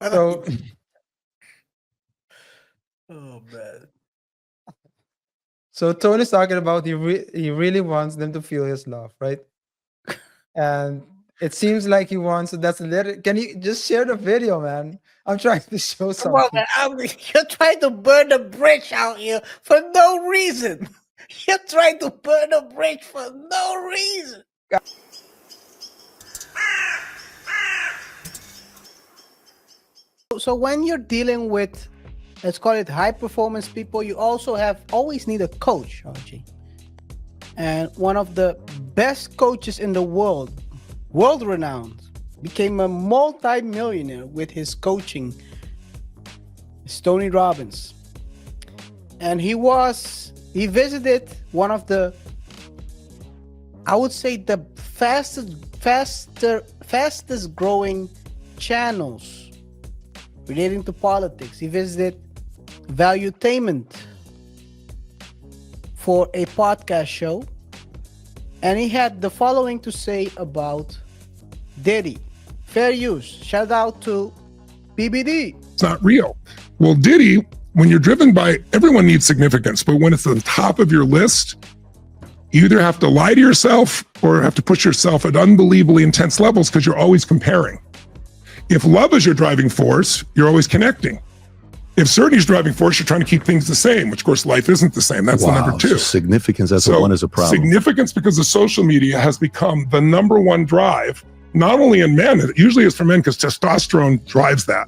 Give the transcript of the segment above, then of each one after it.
So, Oh man. so Tony's talking about he really wants them to feel his love, right? And it seems like he wants. That's literally. Can you just share the video, man? I'm trying to show Come on, something. man. You're trying to burn the bridge out here for no reason. You're trying to burn a bridge for no reason. So when you're dealing with, let's call it high performance people, you also always need a coach, RG. And one of the best coaches in the world, world renowned, became a multi-millionaire with his coaching, is Tony Robbins. And he visited one of the, I would say, the fastest growing channels relating to politics. He visited Valuetainment for a podcast show, and he had the following to say about Diddy. Fair use. Shout out to BBD. It's not real. Well, Diddy, when you're driven by, everyone needs significance, but when it's at the top of your list, you either have to lie to yourself or have to push yourself at unbelievably intense levels because you're always comparing. If love is your driving force, you're always connecting. If certainty is driving force, you're trying to keep things the same, which of course life isn't the same. That's the number two. So significance, that's what one is a problem. Significance, because the social media has become the number one drive, not only in men, it usually is for men because testosterone drives that,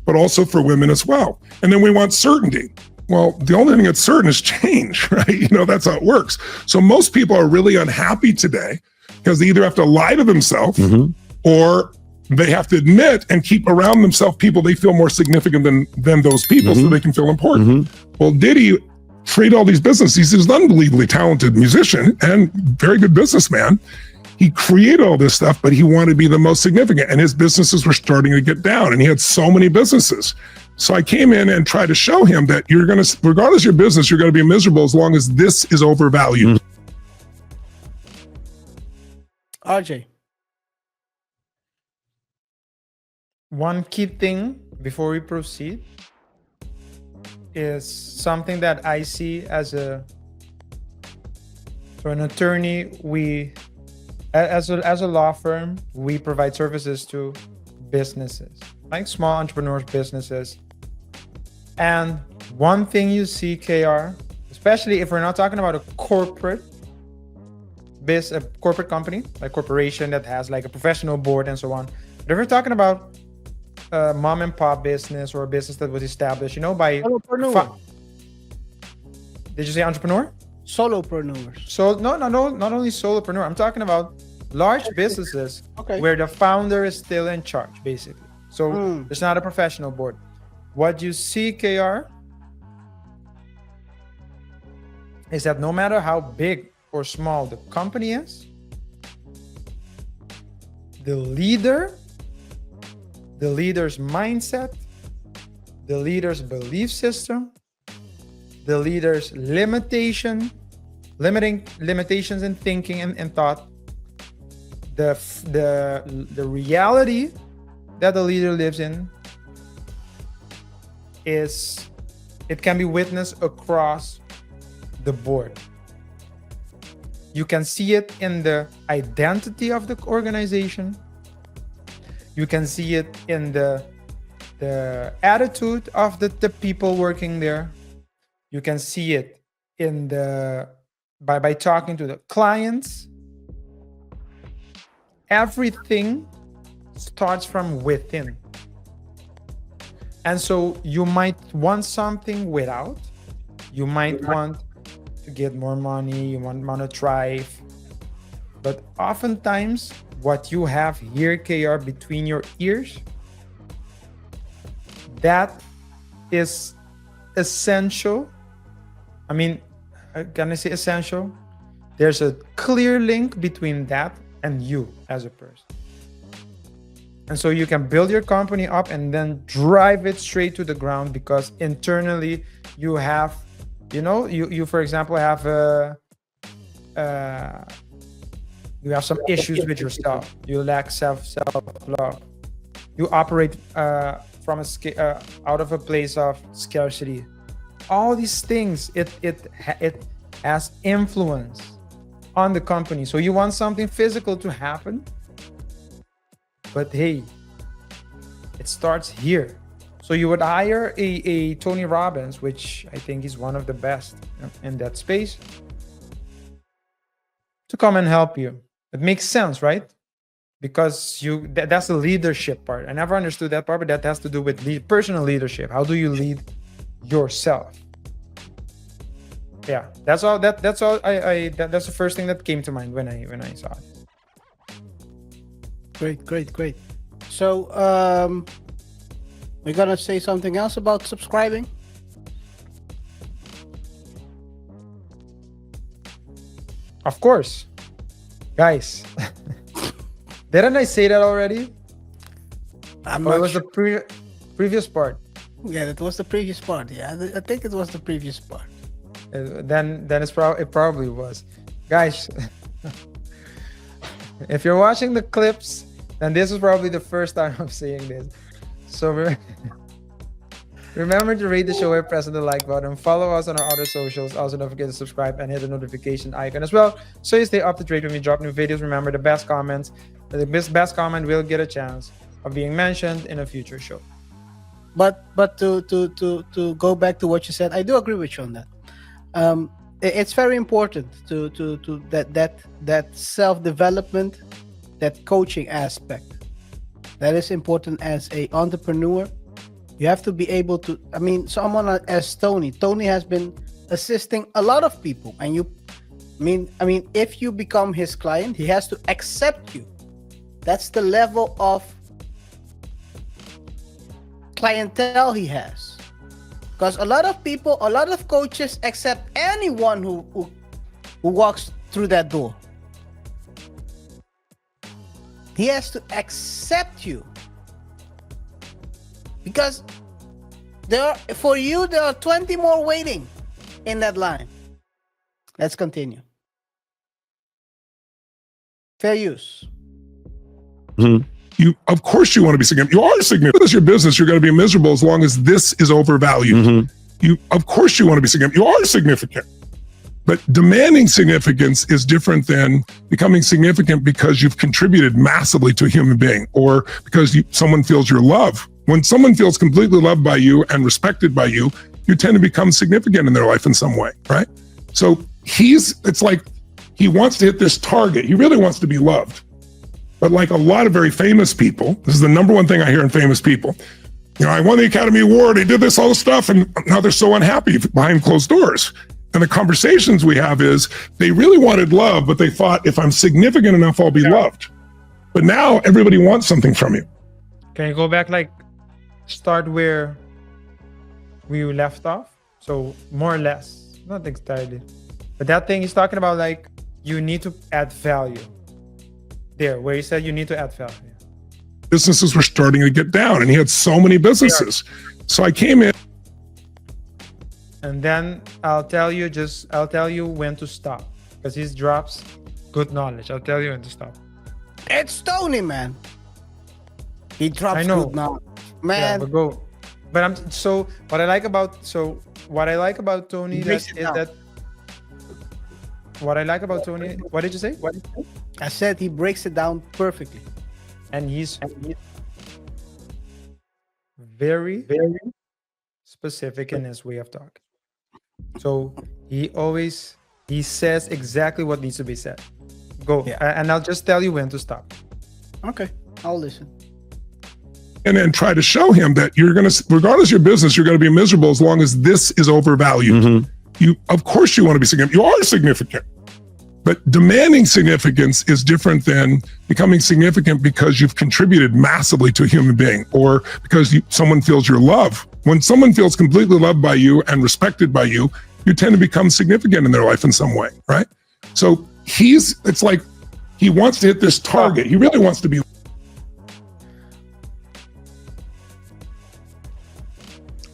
but also for women as well. And then we want certainty. Well, the only thing that's certain is change, right? You know, that's how it works. So most people are really unhappy today because they either have to lie to themselves or they have to admit and keep around themselves people they feel more significant than those people so they can feel important. Well, Diddy created all these businesses. He's an unbelievably talented musician and very good businessman. He created all this stuff, but he wanted to be the most significant, and his businesses were starting to get down, and he had so many businesses. So I came in and tried to show him that you're going to, regardless of your business, you're going to be miserable as long as this is overvalued. RJ. One key thing before we proceed is something that I see as an attorney. We, as a law firm, we provide services to businesses, like small entrepreneurs, businesses. And one thing you see, KaiR, especially if we're not talking about a corporate company, like corporation that has like a professional board and so on. But if we're talking about a mom and pop business or a business that was established, by Solopreneur. Did you say entrepreneur? Solopreneurs. So no, not only solopreneur. I'm talking about large businesses where the founder is still in charge, basically. So there's not a professional board. What you see, KaiR, is that no matter how big or small the company is, the leader's mindset, the leader's belief system, the leader's limitations in thinking and thought, the reality that the leader lives in it can be witnessed across the board. You can see it in the identity of the organization. You can see it in the attitude of the people working there. You can see it in by talking to the clients. Everything starts from within. And so you might want something without. You might want to get more money. You want to thrive. But oftentimes, what you have here, KaiR, between your ears, that is essential. I mean, can I say essential? There's a clear link between that and you as a person. And so you can build your company up and then drive it straight to the ground because internally you have, you for example have you have some issues with yourself. You lack self-love. You operate from out of a place of scarcity. All these things, it has influence on the company. So you want something physical to happen, but hey, it starts here. So you would hire a Tony Robbins, which I think is one of the best in that space, to come and help you. It makes sense, right? Because that's the leadership part. I never understood that part, but that has to do with personal leadership. How do you lead yourself? Yeah, that's all. That's all. That's the first thing that came to mind when I saw it. Great. So we're gonna say something else about subscribing. Of course, guys. Didn't I say that already? I'm Or not it was sure. the previous part. Yeah, that was the previous part. Yeah, I think it was the previous part. Then it probably was, guys. If you're watching the clips, then this is probably the first time I'm saying this. So remember to rate the show by pressing the like button. Follow us on our other socials. Also, don't forget to subscribe and hit the notification icon as well, so you stay up to date when we drop new videos. Remember, the best comment will get a chance of being mentioned in a future show. But to go back to what you said, I do agree with you on that. It's very important to that self-development, that coaching aspect. That is important as a entrepreneur. You have to be able to, I mean, someone as Tony has been assisting a lot of people, and I mean, if you become his client, he has to accept you. That's the level of clientele he has. Because a lot of coaches accept anyone who walks through that door. He has to accept you. Because there are 20 more waiting in that line. Let's continue. Fair use. Mhm. Of course you want to be significant. You are significant. This is your business. You're going to be miserable as long as this is overvalued. Mhm. Of course you want to be significant. You are significant. But demanding significance is different than becoming significant because you've contributed massively to a human being, or because someone feels your love. When someone feels completely loved by you and respected by you, you tend to become significant in their life in some way, right? So it's like he wants to hit this target. He really wants to be loved. But like a lot of very famous people, this is the number one thing I hear in famous people. I won the Academy Award, I did this, all this stuff, and now they're so unhappy behind closed doors. And the conversations we have is, they really wanted love, but they thought, if I'm significant enough, I'll be loved. But now everybody wants something from you. Can you go back, start where we left off? So more or less, not entirely, but that thing he's talking about, you need to add value. There, where he said you need to add value. Businesses were starting to get down, and he had so many businesses. So I came in. And then I'll tell you when to stop, because he drops good knowledge. I'll tell you when to stop. It's Tony, man. He drops I know. good knowledge, man. Yeah, but go. But what I like about Tony what did you say? I said he breaks it down perfectly. And he's very, very specific in his way of talking. So he says exactly what needs to be said. Go. Yeah. And I'll just tell you when to stop. Okay, I'll listen. And then try to show him that regardless of your business, you're going to be miserable as long as this is overvalued. Mhm. Of course you want to be significant. You are significant. But demanding significance is different than becoming significant because you've contributed massively to a human being, or because someone feels your love. When someone feels completely loved by you and respected by you, you tend to become significant in their life in some way, right? So it's like he wants to hit this target. He really wants to be.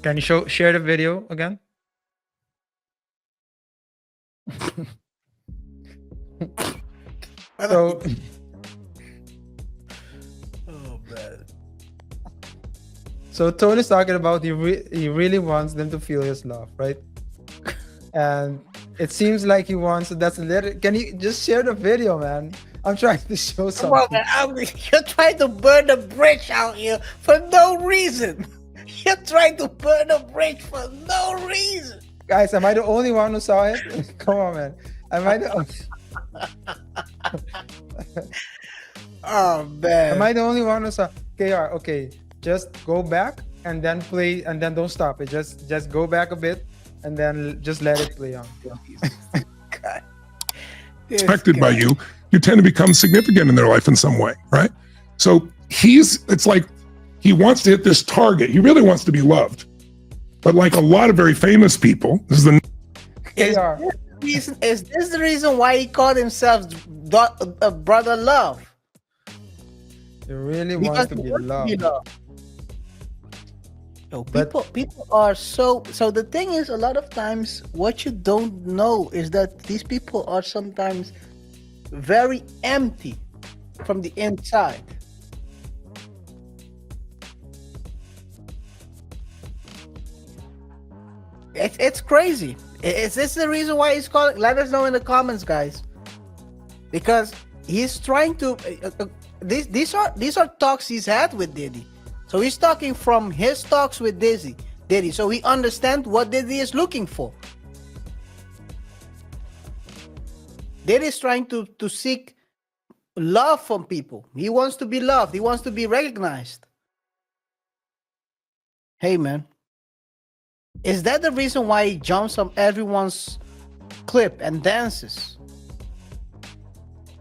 Can you share the video again? So, Oh man. So Tony's talking about he really wants them to feel his love, right? And it seems like he wants. That's literally. Can you just share the video, man? I'm trying to show Come on, something. man. You're trying to burn the bridge out here for no reason. You're trying to burn a bridge for no reason. Guys, am I the only one who saw it? Come on, man. Am I the Oh man. Am I the only one who saw? KaiR, okay, just go back and then play, and then don't stop it. Just go back a bit, and then just let it play on. God. This Expected by guy. you, you tend to become significant in their life in some way, right? So it's like he wants to hit this target. He really wants to be loved. But like a lot of very famous people, this is the KaiR, Is this the reason why he called himself Brother Love? he really wants to he be wants loved. Yo, But- people are so the thing is, a lot of times what you don't know is that these people are sometimes very empty from the inside. It's crazy. Is this the reason why he's calling? Let us know in the comments, guys, because he's trying to. These are talks he's had with Diddy, so he's talking from his talks with Diddy, so he understands what Diddy is looking for. Diddy is trying to seek love from people. He wants to be loved. He wants to be recognized. Hey, man. Is that the reason why he jumps on everyone's clip and dances?